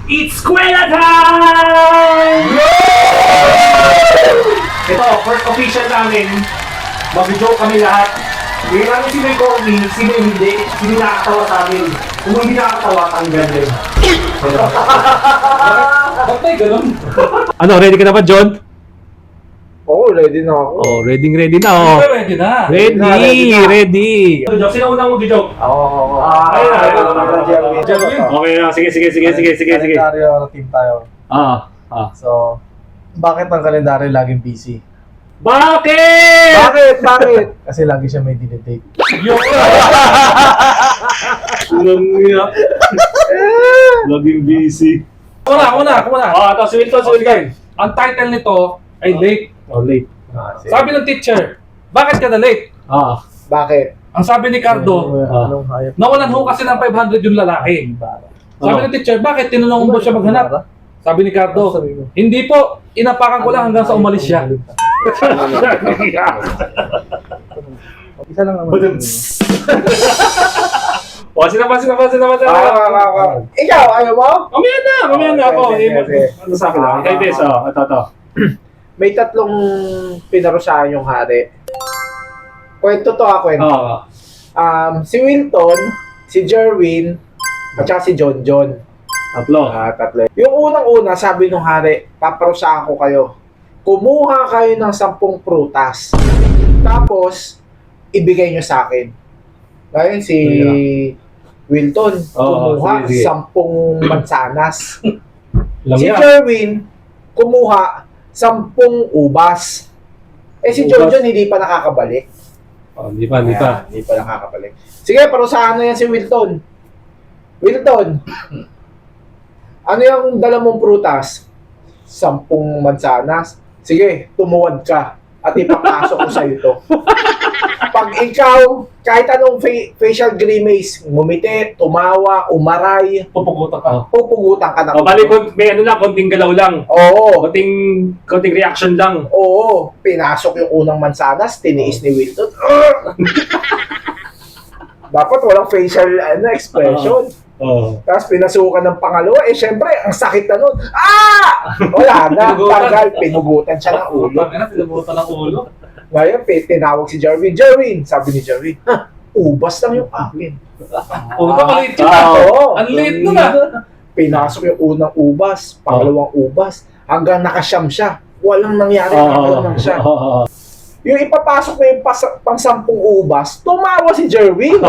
It's Eskwela time! Ito, first official namin. Mag-joke kami lahat. Hindi namin sino yung corny, sino yung hindi. Sino yung nakakatawa sa amin. Kung hindi nakakatawa, tanggal din. Ba't may ganun? Ano, ready ka na ba, John? Oo, ready na ako. Oh, ready na. Oh. Ready na. Ready. Joke, sino unang mag-joke? Oo. Ayun. Okay na, sige. Kalendaryo team tayo. So, bakit ang kalendaryo laging busy? Bakit? Bakit? Kasi lagi siya may dinedate. Laging busy. Una. Ito, si Wilton. Ang title nito ay Late. Oh, late. Sabi ng teacher, bakit ka na late? Bakit? Ang sabi ni Cardo, Anong hayop? nawalan ho kasi ng 500 yung lalaki. Sabi ng teacher, bakit tinulungan mo siya maghanap? Sabi ni Cardo, hindi po, inapakan ko lang hanggang sa umalis siya. Isa lang naman. Sino pa? Ikaw, ayaw mo? Mamaya na ako. Okay. Ano sa akin lang? Kay Bes, ito. May tatlong pinarusahan yung hari. Kwento to kwento. Si Wilton, si Jerwin, at saka si John. Tatlo. Tatlo. Yung unang-una, sabi nung hari, paparusahan ko kayo. Kumuha kayo ng 10 prutas. Tapos, ibigay nyo sa akin. Ngayon si Wilton, kumuha sige. 10 mansanas. Alam Si niya. Jerwin, kumuha 10 ubas. Si Ubas. John hindi pa nakakabalik. Hindi pa. Ayan, hindi pa nakakabalik. Sige, parusahan na yan si Wilton. Wilton, ano yung dala mong prutas? 10 mansanas. Sige, tumuwad ka at ipapasok ko sa'yo ito. Pag ikaw, kahit anong facial grimace, ngumiti, tumawa, umaray, Pupugutan ka. pupugutan ka na. Bali, may ano lang, konting galaw lang. Oo. Konting reaction lang. Oo. Pinasok yung unang mansanas, tiniis ni Wilton. Dapat walang facial expression. Tapos pinasukan ng pangalawa, syempre, ang sakit na nun. Wala na, tanggal, pinugutan siya ng ulo. Pinugutan ng ulo. Ngayon, tinawag si Jerwin. Jerwin, sabi ni Jerwin, ubas lang yung akin. Maliit yun. Oo. Ang liit nun Pinasok yung unang ubas, pangalawang ubas, hanggang nakasyam siya. Walang nangyari, nakalaman siya. Yung ipapasok na yung pang-10 ubas, tumawa si Jerwin.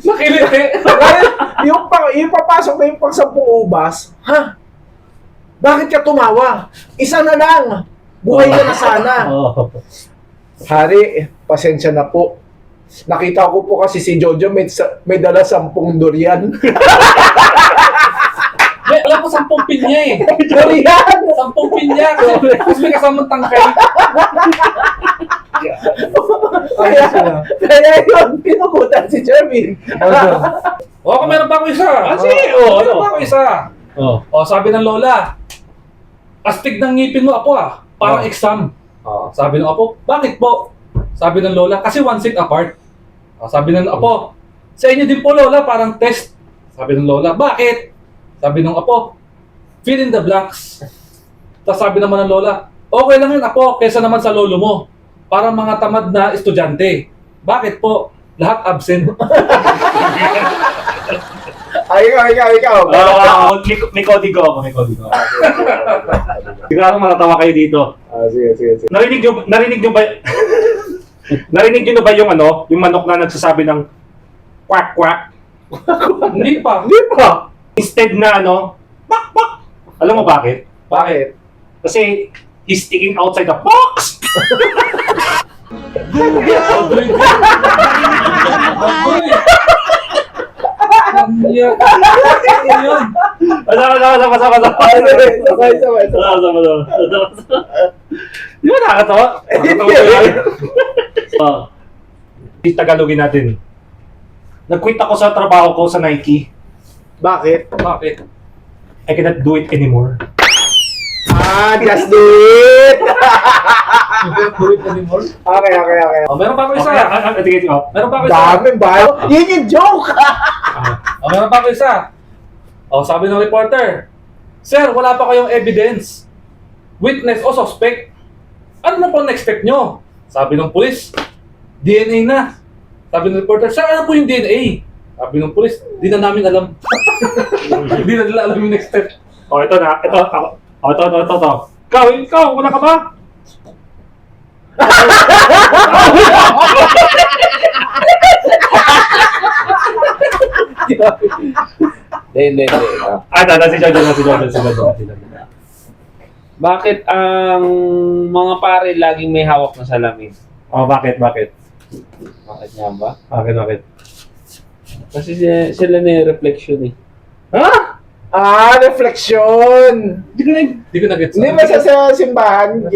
Nakiliti. yung papasok na yung pang-10 ubas, bakit ka tumawa? Isa na lang. Buhay ka na sana. Hari, pasensya na po. Nakita ko po kasi si Jojo may dala 10 durian. Alam ko 10 pinya eh. Durian! 10 pinya. Kasi may kasamang tangkay. Kaya yun, pinugutan si Jerwin. Ako meron pa ako isa. Meron pa ako isa. Sabi ng lola, astig ng ngipin mo apo parang exam. Sabi ng apo, bakit po? Sabi ng lola, kasi 1 seat apart. Sabi ng apo, sa inyo din po lola, parang test. Sabi ng lola, bakit? Sabi ng apo, fill in the blanks. Tapos sabi naman ng lola, okay lang yun apo, kesa naman sa lolo mo. Parang mga tamad na estudyante. Bakit po? Lahat absent. Ikaw. May kodigo ako. Siguro matatawa kayo dito. Sige. Narinig nyo ba? Narinig nyo na ba yung manok na nagsasabi ng quack quack? Hindi pa. Instead na quack quack. Alam mo bakit? Bakit? Kasi he's sticking outside the box. Di ba nakakatawa? Tagalogin natin. Nag-quit ako sa trabaho ko sa Nike. Bakit? I cannot do it anymore. Just do it! Okay. Meron pa ako isa. Meron pa ako isa. Dami ba? Yun yung joke! Meron pa ako isa. O, sabi ng reporter, Sir, wala pa kayong evidence, witness o suspect. Ano na po next step nyo? Sabi ng pulis, DNA na. Sabi ng reporter, Sir, ano po yung DNA? Sabi ng pulis, di na namin alam. Di na nila alam yung next step. O, ito na. Ito. O, ito. Ikaw, wala ka ba? Hindi. Si Jordan. Bakit ang mga pare laging may hawak na salamin? Oh, bakit? Bakit nga ba? Bakit? Kasi sila na yung reflection eh. Ha? Refleksyon! Di ko na-gets. Hindi ba sa simbahan,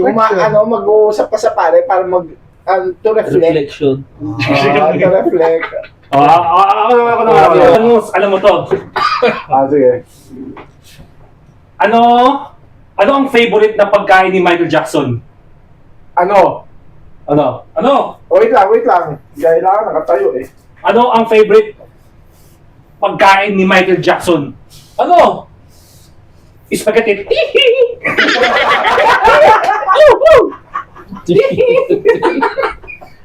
mag-uusap ka sa pare para to reflect. Reflection. To reflect. Ako na. Alam mo to. Sige. Ano ang favorite na pagkain ni Michael Jackson? Ano? Wait lang. Kailangan nakatayo eh. Ano ang favorite pagkain ni Michael Jackson? Ano? Spaghetti.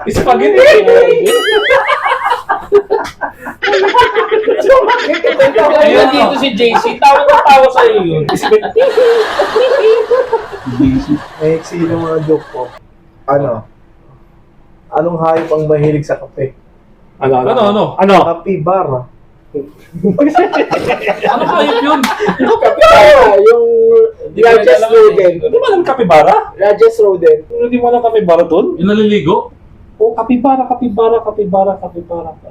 Spaghetti. Ayun dito si JC, tawa sa'yo yun. May eksili ng mga joke ko. Anong hayop ang mahilig sa kape? Ano? Capybara. Ano hayop yun? Capybara, yung largest rodent. Hindi mo alam kapibara? Largest rodent. Hindi mo alam kapibara tol? Yung naliligo? Oh, kapibara.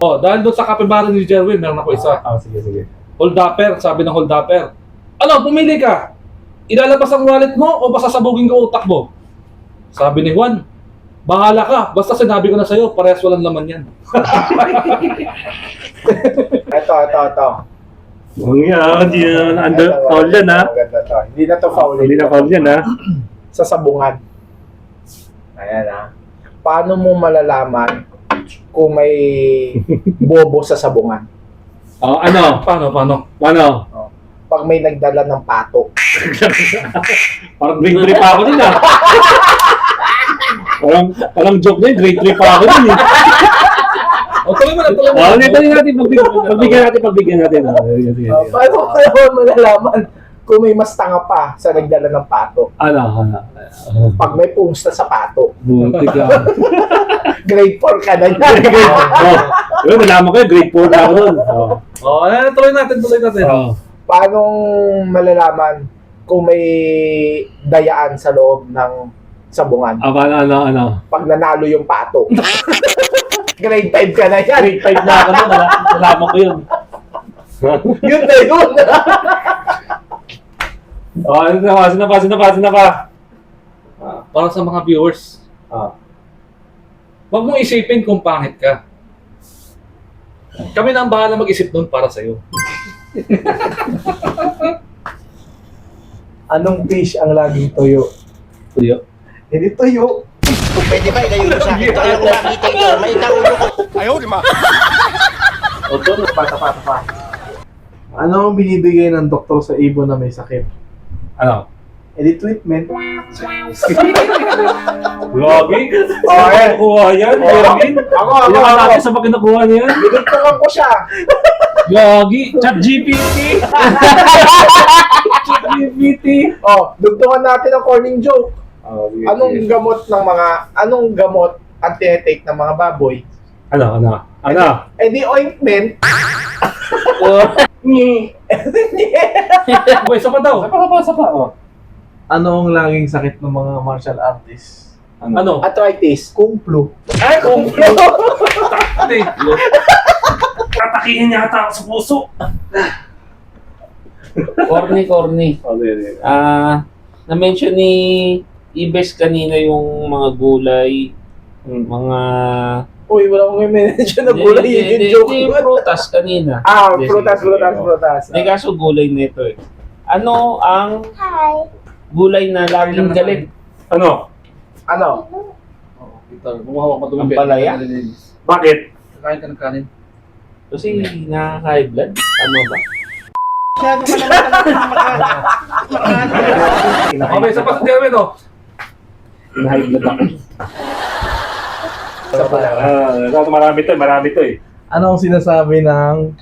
Oh, dahil doon sa kapibara ni Jerwin, meron ako isa. Sige. Holdupper, sabi ng holdupper. Ano, pumili ka. Ilalabas ang wallet mo o pasasabugin ko utak mo? Sabi ni Juan, bahala ka. Basta sinabi ko na sa'yo, parehas walang laman yan. Ito. Yan. Foul yan ha. Maganda to. Hindi na to foul. Hindi na foul yan ha. Sa sabungan. Ayan ha. Paano mo malalaman kung may bobo sa sabungan? Oh, ano? Paano? Pag may nagdala ng pato. Parang grade 3 pa ako din ah. Parang joke na yun, grade 3 pa ako din eh. O, tuloy mo na. Pagbigyan natin. Sige. Paano mo kaya malalaman kung may mas tanga pa sa nagdala ng pato? Ano? Pag may pungsta sa pato. Buntik lang. Grade 4 ka na yan. Pero nalaman ko yun, grade 4 na ako nun. Tuloy natin. Paano malalaman kung may dayaan sa loob ng sabungan? Ano? Pag nanalo yung pato. Grade 5 ka na yan. Grade 5 na ako nun, nalaman ko yun. Yun na yun. Sino pa? Para sa mga viewers, huwag mong isipin kung pangit ka. Kami na ang bahala mag-isip nun para sa'yo. Anong fish ang laging tuyo? Tuyo. Hindi tuyo. Pwede ba ilayo mo sa akin? Kaya kung makita ito, may ulo ko. Oto, Pa. Ano ang binibigay ng doktor sa ibon na may sakit? Ano? Edi treatment. Lagi? Okay. Kuha yan, Jerwin. Ako. natin sa pag nakuha niya. Binuntungan ko siya. Gagi! Chat GPT. Dugtungan natin ang corning joke. Anong gamot ang tinitake ng mga baboy? Ano? Edi ointment. Uy, isa pa daw. Ano ang laging sakit ng mga martial artists? Ano? Arthritis. Kung flu. Ay, kung Tatakihin niya ata ako sa puso. corny. Na-mention ni Ibes kanina yung mga gulay, mga... Uy, wala akong i-mention na gulay. Yun yung joke Yung ko. prutas kanina. Prutas. Hindi kaso gulay nito eh. Ano ang gulay na laging galit? Ano? Bumahawak pa Ang palaya? Bakit? Kain ka ng kanin. Kasi nakaka-high blood? Ano ba? Masyado ka naman talaga Okay, isa pa sa Jerwin, oh. High blood ako. Marami to eh. Ano ang sinasabi ng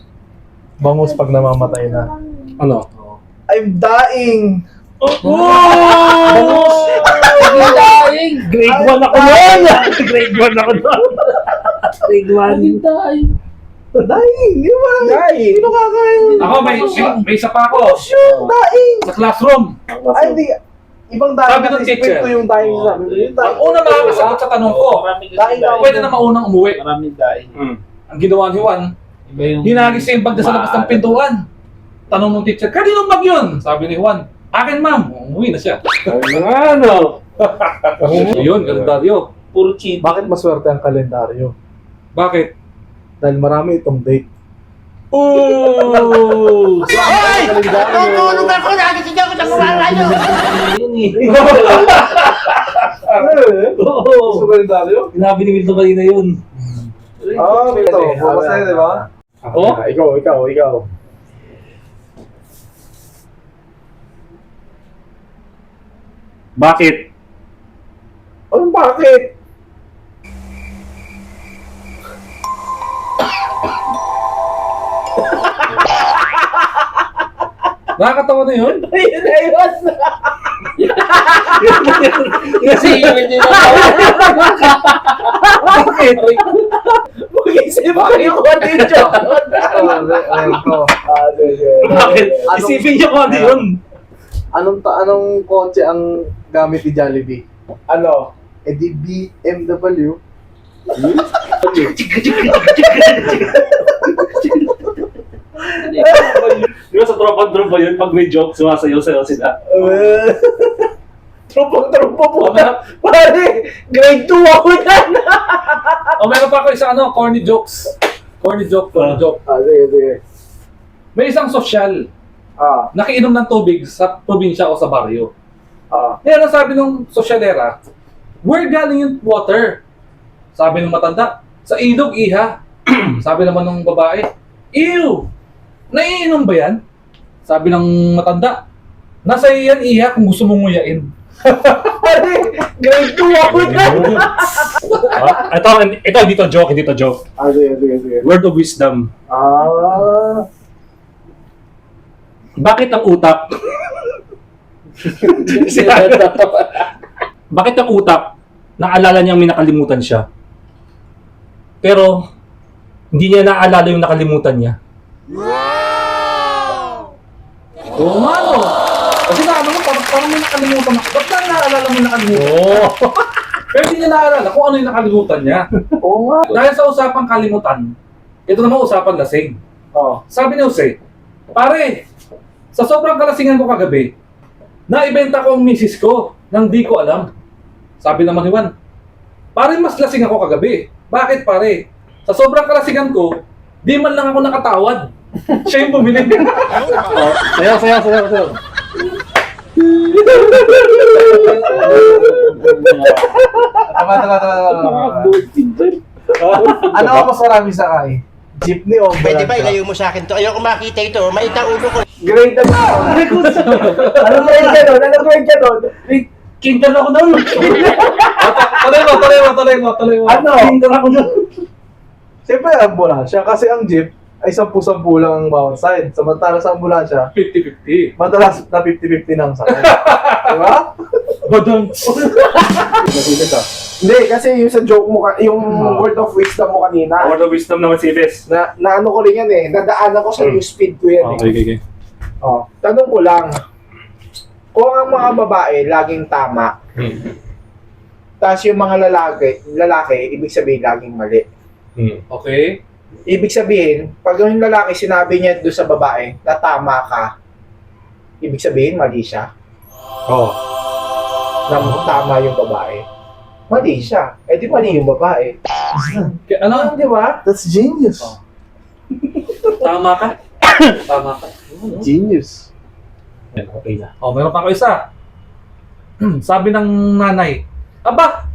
bangus pag namamatay na? Ano? I'm dying! Grade 1 ako noon! Grade 1 ako noon! Grade 1. Dying! Yun ba? Dying. Sino kakain? Ako, may isa pa ako. Dying! Sa classroom. Ay, hindi. Ibang dying Sabi ng kasi teacher. kwento yung dying sabi. Yung Ang dying. una makakasagot sa tanong ko, Maraming Dahil kasi pwede na maunang umuwi. Maraming dahil. Ang ginawa ni Juan, Iba yung... hinagis niya yung bag na sa labas ng pintuan. Tanong ng teacher, kanino bag yun? Sabi ni Juan, akin ma'am. Umuwi na siya. Ano? Yun, kalendaryo. Puro cheat. Bakit maswerte ang kalendaryo? Bakit? Dahil marami itong date. Oh! Tutulog ako, nagising ako sa kumara nyo. Gusto ko kalendaryo? Sinabi ni Milton kanina yun. Oo, ito. Bukas na yun, di ba? Oh? Ikaw. Bakit? Anong bakit? Nakakatawa na yun? Kasi yun hindi na Bakit? Mag-isip kayo kung ano yung joke. Bakit? Isipin niyo kung ano yun. Anong kotse ang gamit ni Jollibee? Ano? Eh di BMW. Di ba sa tropa yun, pag may joke, sumasayaw-sayaw sila. Tropang-tropa po na. Pare, grade 2 ako yan. O meron pa ako isang corny jokes. Corny joke. Sige. May isang sosyal, nakiinom ng tubig sa probinsya o sa baryo. Ngayon ang sabi ng sosyalera, where galing yung water? Sabi ng matanda, sa ilog iha. Sabi naman ng babae, ew! Naiinom ba yan? Sabi ng matanda, nasa iyan iha kung gusto mong nguyain. Pare, grade 2 ako yan. Ito, hindi to joke. Sige. Word of wisdom. Bakit ang utak? Bakit ang utak naalala niyang may nakalimutan siya? Pero hindi niya naalala yung nakalimutan niya. Oo nga no. Kasi naano mo, parang may nakalimutan ako. Ba't na naalala mo yung nakalimutan? Oo. Pero hindi niya naalala kung ano yung nakalimutan niya. Oo nga. Dahil sa usapang kalimutan, ito naman usapan lasing. Sabi ni Jose, pare, sa sobrang kalasingan ko kagabi, naibenta ko ang misis ko nang di ko alam. Sabi naman ni Juan, pare, mas lasing ako kagabi. Bakit pare? Sa sobrang kalasingan ko, di man lang ako nakatawad. Siya yung bumili. Sayaw. Tama. Ano ang mas marami sakay? Jeepney o Pwede ba ambulansya? ilayo mo sa akin to? Ayoko makita ito. Maita ulo ko. Grade na ba? Anong grade ka doon? Kintan ako doon. Tuloy mo. Ano? Kintan ako doon. Siyempre ambulansya kasi ang jeep ay 10-10 lang ang bawat side. Samantala sa ambulansya, 50-50. madalas na 50-50 ng sakay. Diba? Badang. Hindi, kasi yung sa joke mo, yung word of wisdom mo kanina, Word of wisdom naman si Ibes. na ano ko rin yan eh, nadaanan ko sa news feed ko yan eh. Okay. Tanong ko lang, kung ang mga babae laging tama, tapos yung mga lalaki, ibig sabihin laging mali. Okay. Ibig sabihin, pag yung lalaki sinabi niya doon sa babae na tama ka, ibig sabihin mali siya. Na tama yung babae. Mali siya. Eh di mali yung babae. Ano? Di ba? That's genius. Tama ka? Tama ka. Genius. Okay na. Meron pa ako isa. Sabi ng nanay, aba,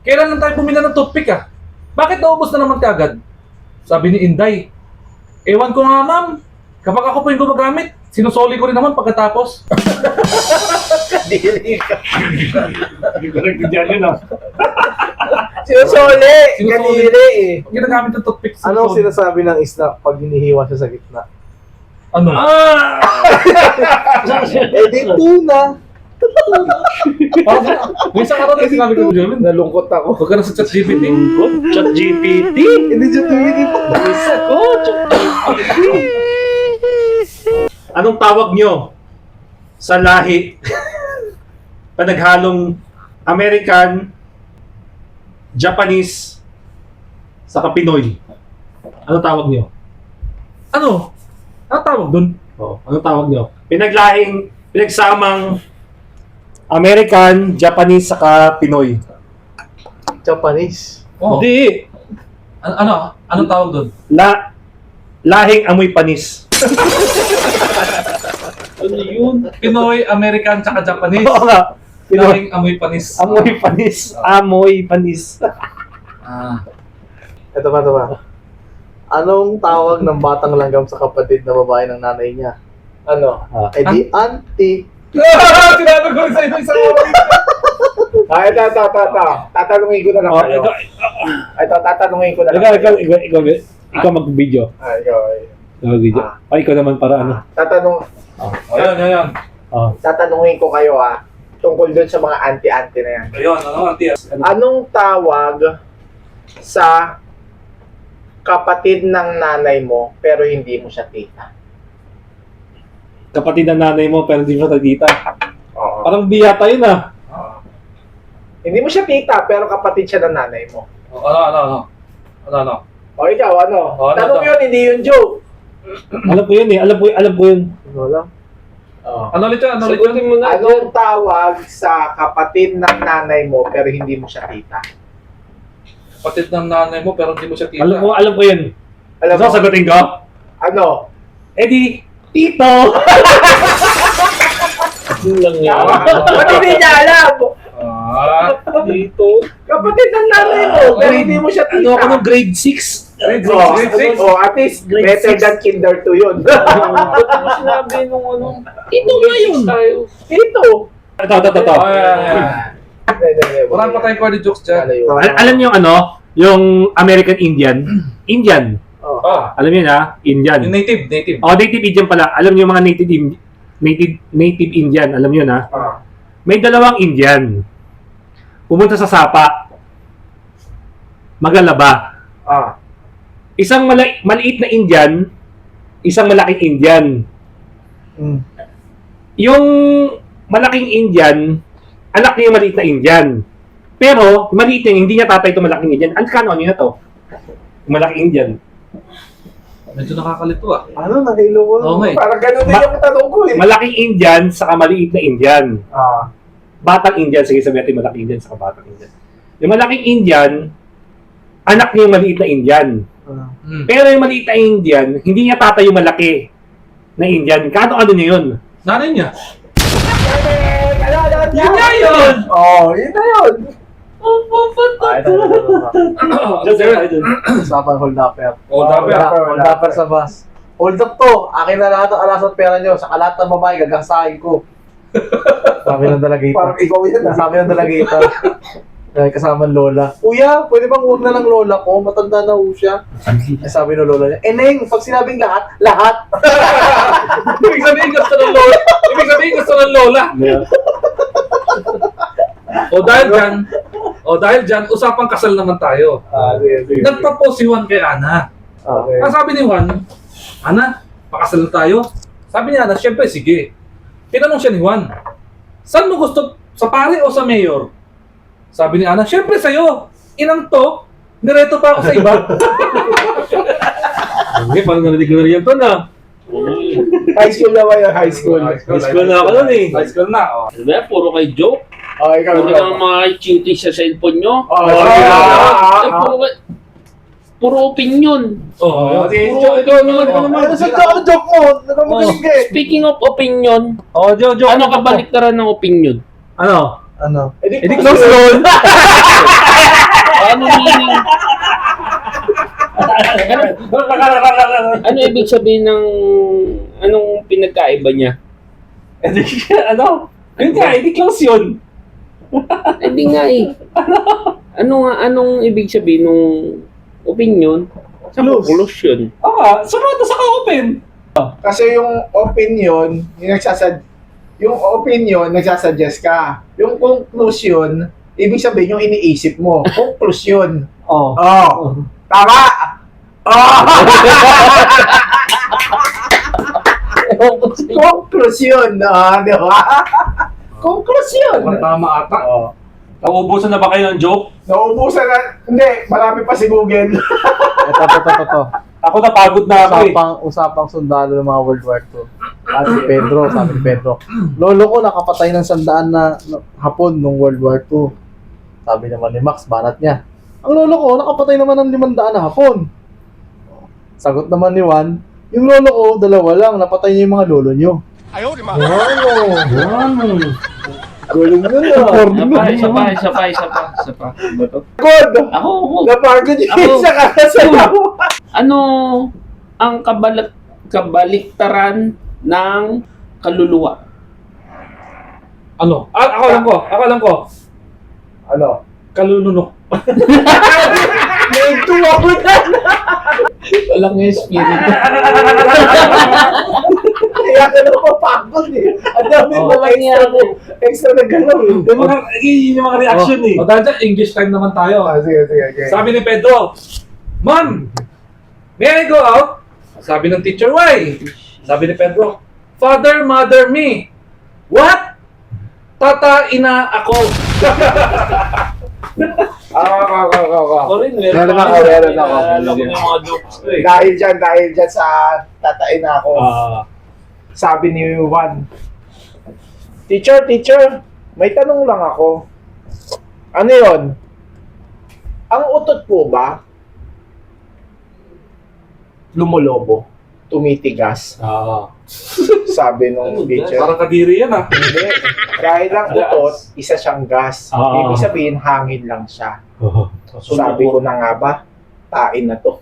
kailan lang tayo bumili ng toothpick ah? Bakit naubos na naman kagad? Sabi ni Inday, ewan ko nga ma'am, kapag ako po yung gumagamit, sinusoli ko rin naman pagkatapos. Kadiri ka. Hindi ko nagtidyan yun ah. Sinusoli! Kadiri eh. Ginagamit ng toothpick. Anong sinasabi ng isda pag hinihiwa siya sa gitna? Ano? Eh di tuna. May isang araw na sinabi ko, Jerwin, Nalungkot ako. huwag ka na sa chat GPT. Chat GPT? Hindi siya tumingin pa. Anong tawag nyo sa lahi panaghalong American, Japanese, saka Pinoy? Anong tawag nyo? Ano? Ano tawag dun? Oh, anong tawag nyo? Pinagsamang American, Japanese, saka Pinoy. Japanese. Oh. Hindi. Anong tawag dun? Lahing amoy panis. Ano yun? Pinoy, American, tsaka Japanese. Oo nga. Pinoy. Lahing amoy panis. Amoy panis. Amoy panis. Ah. Ito pa. Anong tawag ng batang langgam sa kapatid na babae ng nanay niya? Ano? Eh di auntie. Sinabi ko rin sa inyo isang Ay, tatanungin ko na lang Oh, kayo. Ito, tatanungin ko na lang Ikaw mag-video. Ay, ay. Mag-video. Ikaw naman para ano. Ayan. Tatanungin ko kayo tungkol dun sa mga anti-anti na yan. Ayun, Tias? Anong tawag sa kapatid ng nanay mo pero hindi mo siya tita? Kapatid ng nanay mo pero hindi mo tagita. Oo. Parang biyata yun ah. Hindi mo siya tita pero kapatid siya ng nanay mo. Ano? O ikaw, ano? Tanong ano? yun, hindi yun joke. Alam ko yun eh. Alam ko yun. Wala. Ano ulit yun? Sagutin mo na. Anong tawag sa kapatid ng nanay mo pero hindi mo siya tita? Kapatid ng nanay mo pero hindi mo siya tita. Alam ko yun. Alam mo? So, sagutin ko? Ano? Eh di, tito! Yun lang yan. Ba't hindi niya alam? Dito. Kapatid ng nanay mo pero hindi mo siya tita. Ano ako nung grade 6? Grade Oh, 6? oh, at least Grade better six. than kinder 2 yun. Ba't mo sinabi nung ano? Ito nga yun. Tayo. Dito. Ito. Wala Wala pa tayong corny jokes dyan. Alam niyo yung ano? Yung American Indian? Indian. Alam niyo na? Indian. Yung native. Native Indian pala. Alam niyo yung mga native Indian. Alam niyo na? May dalawang Indian. Pumunta sa Sapa. Magalaba. Isang maliit na Indian, isang malaking Indian. Yung malaking Indian, anak niya yung maliit na Indian. Pero, yung maliit niya, hindi niya tatay itong malaking Indian. Ano niya na to? Yung malaking Indian. Medyo nakakalito Ano, nahilo ko. Oo nga eh. Parang ganun din yung tanong ko eh. Malaking Indian, saka maliit na Indian. Batang Indian, sige sabihin natin malaking Indian, saka batang Indian. Yung malaking Indian, anak niya yung maliit na Indian. Pero yung maliit na Indian, hindi niya tatay yung malaki na Indian. Ano niya yun? Nanay niya. Yun na yun! Oo, yun na yun. Usapan hold upper. Hold upper. Hold upper sa bus. Hold up to. Akin na lahat ang alas at pera nyo. Sa lahat ng babae, gagasahin ko. Sabi ng dalagita. Parang ikaw yun Sabi ng dalagita. Kasama ng lola. Kuya, pwede bang huwag na lang lola ko? Matanda na ho siya. Sabi ng lola niya, Neng, pag sinabing lahat, lahat. Ibig sabihin gusto ng lola. O dahil dyan, usapang kasal naman tayo. sige. Nag-propose si Juan kay Ana. Okay. Ang sabi ni Juan, Ana, pakasal na tayo. Sabi ni Ana, syempre sige. Tinanong siya ni Juan, saan mo gusto? Sa pare o sa mayor? Sabi ni Ana, syempre sa'yo. Inang to, nireto pa ako sa iba. Okay, parang narinig ko na rin yan to na. High school na ba yun? High school. High school na ako nun eh. High school na. Oh. Ano ba? Puro kay joke. Ikaw. Pwede kang mga cheating sa cellphone nyo. Puro opinion. Oh, Ikaw naman. Ano sa joke mo? Nagmamagaling ka eh. Speaking of opinion, Joke. ano kabaliktaran ng opinion? Ano? Edi Close roll. Ano meaning? Ano ibig sabihin ng Anong pinagkaiba niya? Ano? Yun nga, hindi close yun. Hindi nga eh. Anong ibig sabihin nung opinion? Sa conclusion. Oo nga, sunod na sa ka-open. Kasi yung opinion, yung opinion, nagsasuggest ka. Yung conclusion, ibig sabihin yung iniisip mo. Conclusion. Oo. Oh. Tama! Oh! Conclusion, di ba? Conclusion. Tama ata. Oh. Nauubusan na ba kayo ng joke? Nauubusan na, hindi, marami pa si Google. Ito. Ako napagod na ako eh. Usapang sundalo ng mga World War II. Sabi ni Pedro, lolo ko nakapatay ng 100 na Hapon nung World War II. Sabi naman ni Max, banat niya. Ang lolo ko nakapatay naman ng 500 na Hapon. Sagot naman ni Juan, yung lolo ko, 2 lang, napatay niya yung mga lolo niyo. Galing na Isa pa. Ano to? Good! Ako. Napagod Ako. yun sa kasayaw. Ano ang kabaliktaran ng kaluluwa? Ano? Ako lang ko. Ano? Kalulunok. May tuwa ko na. Walang spirit. Kaya ka na mapagod eh. Ang dami mo extra na galaw eh. Yun yung mga reaction eh. O dahil dyan, English time naman tayo. Sige. Sabi ni Pedro, Ma'am, may I go out? Sabi ng teacher, why? Sabi ni Pedro, Father, mother, me. What? Tata, ina, ako. Ako rin, Meron ako. Alam ko yung mga jokes ko eh. Dahil dyan sa tatain na ako. Sabi ni Juan, Teacher, may tanong lang ako. Ano yon? Ang utot po ba lumulobo? Tumitigas? Sabi nung teacher. Parang kadiri yan ah. Hindi. Dahil lang utot, isa siyang gas. Ibig sabihin, hangin lang siya. Sabi ko na nga ba, tain na to.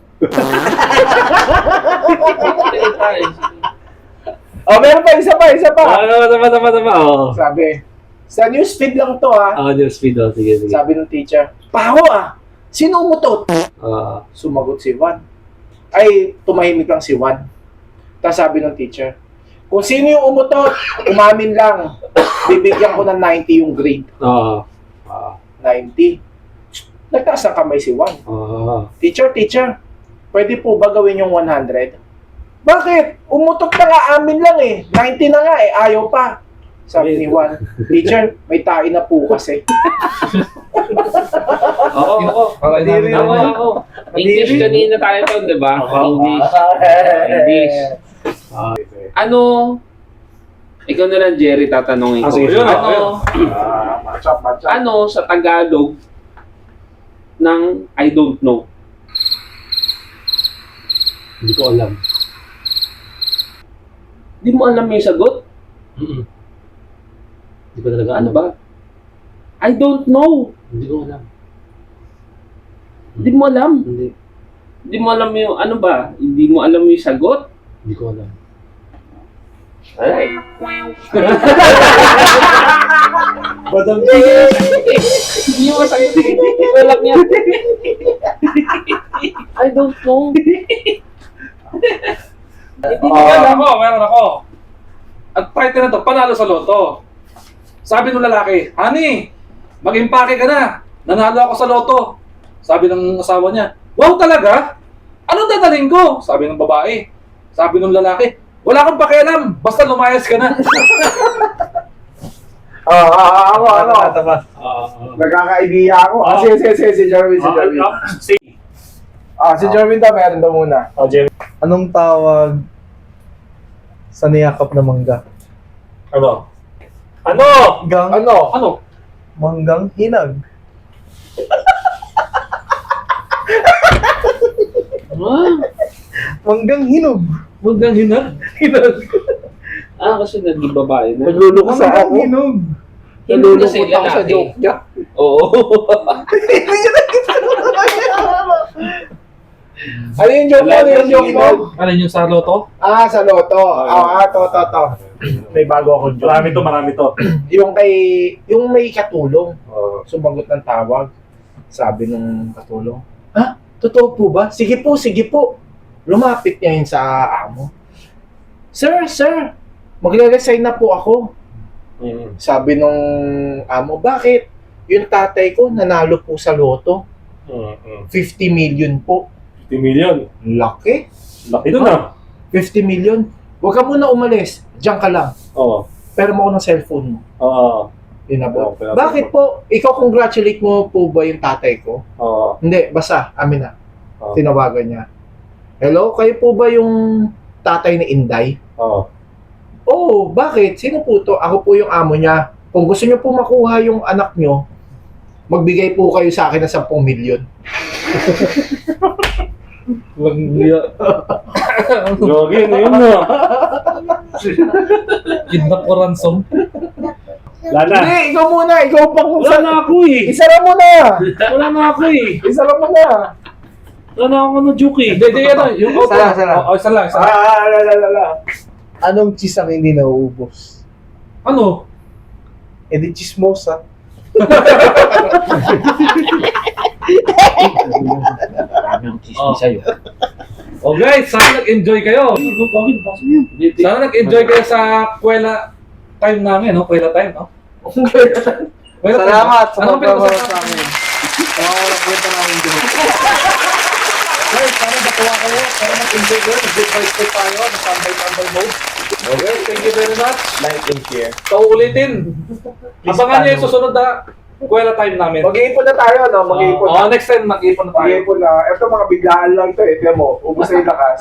Oh, meron pa, isa pa. Tama. Sabi, sa newsfeed lang to ha. Newsfeed daw. Sige. Sabi ng teacher, Paho sino umutot? Sumagot si Juan. Ay, tumahimik lang si Juan. Tapos sabi ng teacher, kung sino yung umutot, umamin lang. Bibigyan ko ng 90 yung grade. 90. Nagtaas ng kamay si Juan. Teacher, pwede po ba gawin yung 100? Bakit? Umutot na nga, amin lang eh. 90 na nga eh, ayaw pa. Sabi ni Juan, Teacher, may tae na po kasi. Oo. English kanina tayo to, di ba? English. Ano? Ikaw na lang, Jerry, tatanungin ko. Sige. Ano sa Tagalog ng I don't know? Hindi ko alam. Di mo alam yung sagot? Hindi ko talaga Ano ba? I don't know. Hindi ko alam. Di mo alam. Hindi. Di mo alam yung ano ba? Hindi mo alam yung sagot? Hindi ko alam. Ay. Madam Hindi mo sagot. Wala niya. I don't know. Meron ako. At title na to, panalo sa loto. Sabi ng lalaki, Honey, mag-impake ka na. Nanalo ako sa loto. Sabi ng asawa niya, wow talaga? Anong dadalhin ko? Sabi ng babae. Sabi ng lalaki, wala kang pakialam, basta lumayas ka na. Tama. Nagkaka-idea ako. Sige, si Jerwin. Si Jerwin daw, meron daw muna. Anong tawag sa niyakap na mangga? Ano? Ano? Manggang hinag. Manggang hinog. Hanggang hinag. Kasi naging babae na. Nagluloko sa Manggang ako. hinog. Hindi kasi Nalulungkot ako sa lalaki. joke niya. Oo. Ano yung joke mo? Ano yung joke mo? Alin yung sa loto? Ah, sa loto. To. May bago akong joke. Marami to. Yung may katulong, Oh. sumagot ng tawag. Sabi nung katulong, ha? Totoo po ba? Sige po. Lumapit niya yun sa amo. Sir, magre-resign na po ako. Sabi nung amo, bakit? Yung tatay ko nanalo po sa loto. 50 million po. 50 million. Laki. Laki doon ah. 50 million. Huwag ka muna umalis. Diyan ka lang. Oo. Pero mo ako ng cellphone mo. Oo. Yun na po. Okay, Bakit po? Ikaw congratulate mo po ba yung tatay ko? Oo. Hindi, basta. Amin na. Oo. Tinawagan niya. Hello, kayo po ba yung tatay ni Inday? Oo. Oo, bakit? Sino po to? Ako po yung amo niya. Kung gusto niyo po makuha yung anak niyo, magbigay po kayo sa akin ng 10 milyon. Wag niya. Gogi, ano yun no? Kidnap o ransom. Wala na. Hindi, ikaw muna. Ikaw pang Wala na ako eh. Isara mo na. Wala na ako eh. Isara mo na. Wala na ako na joke eh. Hindi, ano, yung auto. Sala. Isa lang. Anong cheese ang hindi nauubos? Ano? Eh di chismosa. Oh guys, sana nag-enjoy kayo. Sana nag-enjoy kayo sa kwela time namin, no? Kwela time, no? Kwela time. Salamat sa Anong pagpapanood pinag-usapan? sa amin. Mga walang kwenta namin dito. Guys, sana natuwa kayo. Sana nag-enjoy kayo. Nag-good tayo. Nag-tambay-tambay mode. Okay, thank you very much. Like and share. So, ulitin. Abangan niyo yung susunod na kwela time namin. Mag-iipon na tayo, no? Mag-iipon na. Next time, mag-iipon na tayo. Mag-iipon na. Ito mga biglaan lang to eh. Tiyan mo, ubos na yung lakas.